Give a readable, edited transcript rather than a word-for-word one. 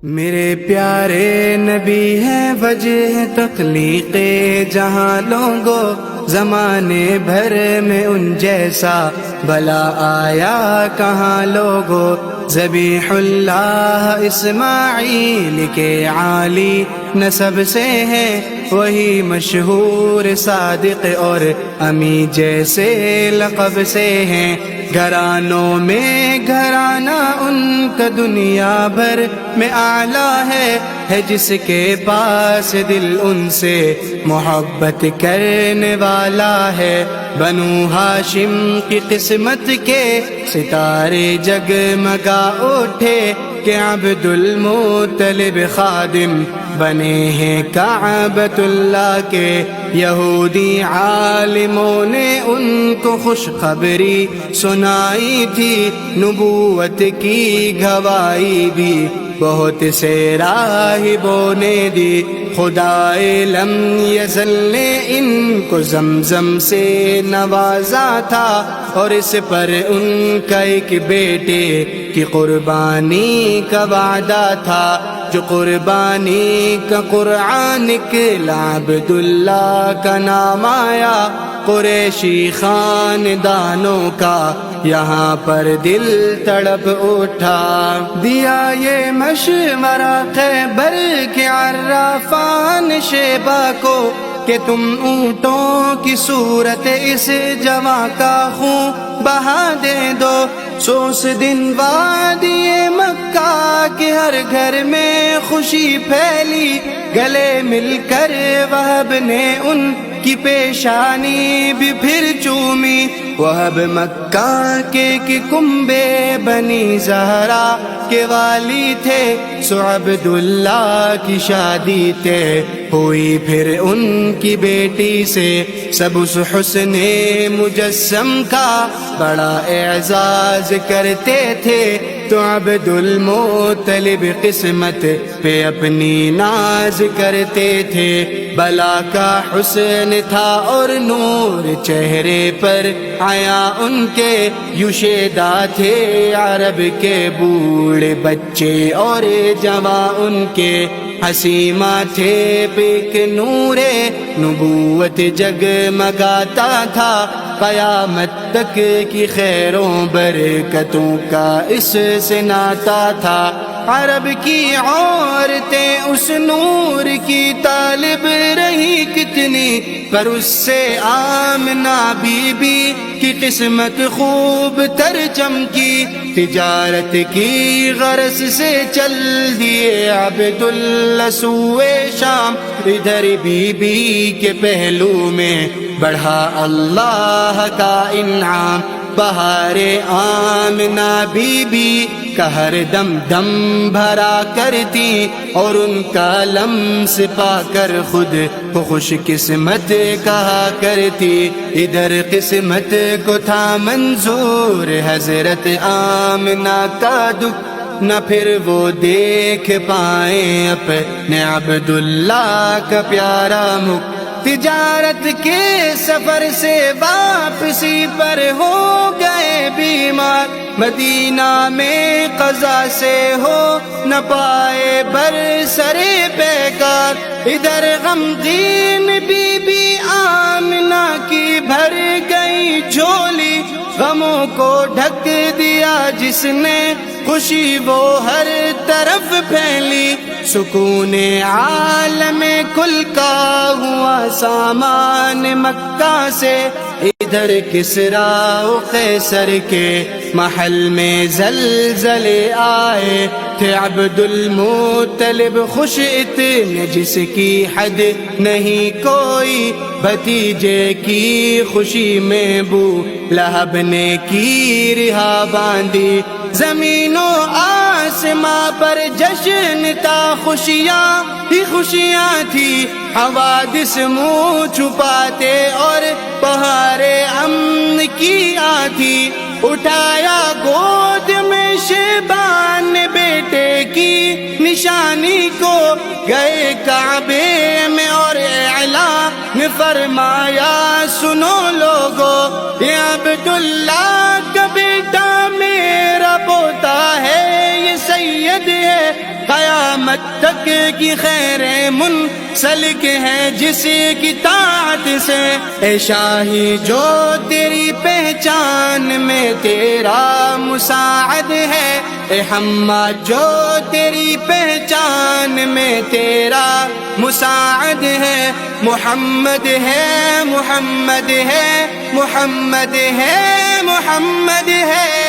میرے پیارے نبی ہیں وجہ تخلیق جہاں لوگوں، زمانے بھر میں ان جیسا بلا آیا کہاں لوگوں۔ ذبیح اللہ اسماعیل کے عالی نسب سے ہیں، وہی مشہور صادق اور امی جیسے لقب سے ہیں۔ گھرانوں میں گھرانہ ان کا دنیا بھر میں اعلیٰ ہے جس کے پاس دل ان سے محبت کرنے والا ہے۔ بنو ہاشم کی قسمت کے ستارے جگمگا اٹھے کہ عبد المطلب خادم بنے ہیں کعبۃ اللہ کے۔ یہودی عالموں نے ان کو خوشخبری سنائی تھی، نبوت کی گواہی بھی بہت سے راہبوں نے دی۔ خدائے لم یزل نے ان کو زمزم سے نوازا تھا، اور اس پر ان کا ایک بیٹے کی قربانی کا وعدہ تھا۔ جو قربانی کا قرآن نکلا عبداللہ کا نام آیا۔ قریشی خاندانوں کا یہاں پر دل تڑپ اٹھا، دیا یہ مشورہ خیبر کے عرافان شیبہ کو کہ تم اونٹوں کی صورت اس جواں کا خون بہا دے دو۔ سوس دن وادی مکہ کے ہر گھر میں خوشی پھیلی، گلے مل کر وہب نے ان کی پیشانی بھی پھر چومی۔ وہب مکہ کے کنبے بنی زہرا کے والی تھے، سو عبداللہ کی شادی طے ہوئی پھر ان کی بیٹی سے۔ سب اس حسن مجسم کا بڑا اعزاز کرتے تھے، تو عبد المطلب قسمت پہ اپنی ناز کرتے تھے۔ بلا کا حسن تھا اور نور چہرے پر آیا ان کے، یوشیدہ تھے عرب کے بوڑھے بچے اور جوان ان کے۔ حسیمہ تھے پک نور نبوت جگمگاتا تھا، قیامت تک کی خیروں برکتوں کا اس سے ناتا تھا۔ عرب کی عورتیں اس نور کی طالب رہی کتنی، پر اس سے آمنہ بی بی کی قسمت خوب تر چمکی۔ تجارت کی غرض سے چل دیے عبداللہ سوئے شام، ادھر بی بی کے پہلو میں بڑھا اللہ کا انعام۔ بہار آمنہ بی بی کا ہر دم دم بھرا کرتی، اور ان کا لمس پا کر خود کو خوش قسمت کہا کرتی۔ ادھر قسمت کو تھا منظور حضرت آمنہ کا دکھ، نہ پھر وہ دیکھ پائیں اپنے عبداللہ کا پیارا مکھ۔ تجارت کے سفر سے واپسی پر ہو گئے بیمار، مدینہ میں قضا سے ہو نہ پائے برسرے پیکار۔ ادھر غمگین بی بی آمنہ کی بھر گئی جھولی، غموں کو ڈھک دیا جس نے خوشی وہ ہر طرف پھیلی۔ سکون عالم کل کا ہوا سامان مکہ سے، ادھر کسریٰ و قیصر کے محل میں زلزلے آئے تھے۔ عبد المطلب خوش اتنے جس کی حد نہیں کوئی، بھتیجے کی خوشی میں بو لہب نے کی رہا باندھی۔ زمین و آسماں پر جشن تھا، خوشیاں ہی خوشیاں تھی، حوادث منہ چھپاتے اور بہار امن کی آتی۔ اٹھایا گود میں شیبان بیٹے کی نشانی کو، گئے کعبے میں اور اعلان فرمایا سنو لوگو، یہ عبداللہ کا بیٹا میرا پوتا ہے، یہ سید ہے قیامت تک کی خیر منسلک ہے جس کی طاعت سے، اے شاہی جو تیری پہچان میں تیرا مساعد ہے، اے حماد جو تیری پہچان میں تیرا مساعد ہے، محمد ہے محمد ہے محمد ہے محمد ہے